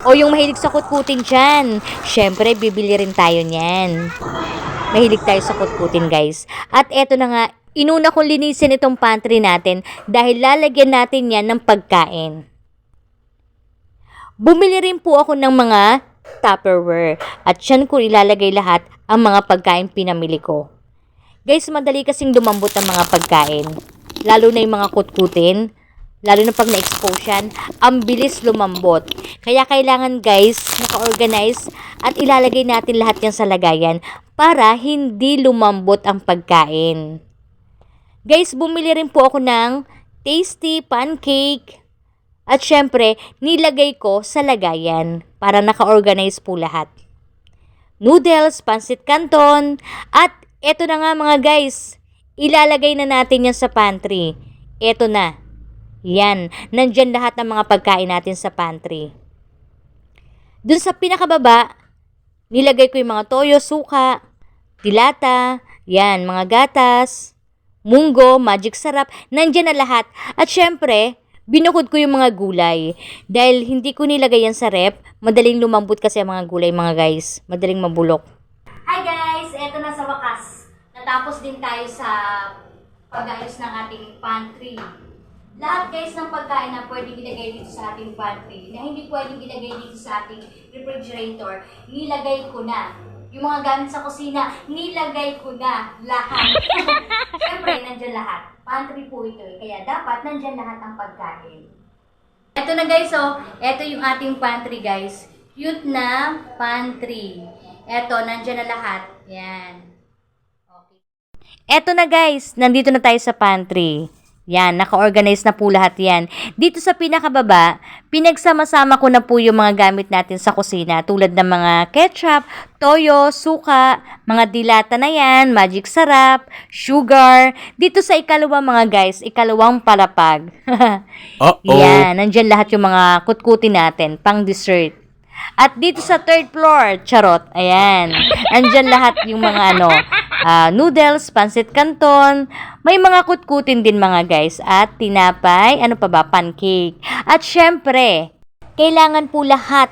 O yung mahilig sa kutkutin dyan, syempre bibili rin tayo niyan. Mahilig tayo sa kutkutin guys. At eto na nga, inuna kong linisin itong pantry natin dahil lalagyan natin yan ng pagkain. Bumili rin po ako ng mga Tupperware at dyan ko ilalagay lahat ang mga pagkain pinamili ko. Guys, madali kasing lumambot ang mga pagkain. Lalo na yung mga kutkutin. Lalo na pag na-expose yan, ang bilis lumambot. Kaya kailangan guys, naka-organize at ilalagay natin lahat yan sa lagayan para hindi lumambot ang pagkain. Guys, bumili rin po ako ng tasty pancake. At syempre, nilagay ko sa lagayan para naka-organize po lahat. Noodles, pancit canton, at eto na nga mga guys, ilalagay na natin yan sa pantry. Eto na. Yan, nandyan lahat ng mga pagkain natin sa pantry. Dun sa pinakababa, nilagay ko yung mga toyo, suka, dilata, yan, mga gatas, munggo, magic sarap, nandyan na lahat. At syempre, binukod ko yung mga gulay. Dahil hindi ko nilagay yan sa rep, madaling lumambot kasi ang mga gulay mga guys. Madaling mabulok. Hi guys! Eto na sa wakas. Natapos din tayo sa pag-ayos ng ating pantry. Lahat guys ng pagkain na pwedeng ilagay dito sa ating pantry, na hindi pwedeng ilagay dito sa ating refrigerator, nilagay ko na. Yung mga gamit sa kusina, nilagay ko na lahat. Siyempre, nandyan lahat. Pantry po ito eh. Kaya dapat nandyan lahat ng pagkain. Ito na guys, oh. Ito yung ating pantry guys. Cute na pantry. Ito, nandyan na lahat. Yan. Okay. Ito na guys, nandito na tayo sa pantry. Yan, naka-organize na po lahat yan. Dito sa pinakababa, pinagsama-sama ko na po yung mga gamit natin sa kusina tulad ng mga ketchup, toyo, suka, mga dilata na yan, magic sarap, sugar. Dito sa ikalawa mga guys, ikalawang palapag. Yan, nandyan lahat yung mga kutkutin natin, pang dessert. At dito sa third floor, charot, ayan, nandyan lahat yung mga noodles, pancit canton, may mga kutkutin din mga guys, at tinapay, ano pa ba, pancake. At syempre, kailangan po lahat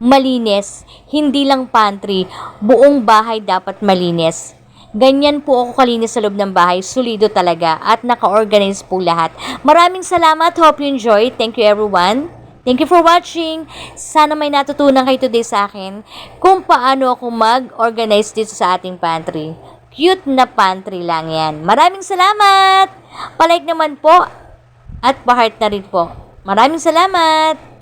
malinis, hindi lang pantry, buong bahay dapat malinis. Ganyan po ako kalinis sa loob ng bahay, solido talaga, at naka-organize po lahat. Maraming salamat, hope you enjoy, thank you everyone. Thank you for watching. Sana may natutunan kayo today sa akin kung paano ako mag-organize dito sa ating pantry. Cute na pantry lang yan. Maraming salamat! Palike naman po at pa-heart na rin po. Maraming salamat!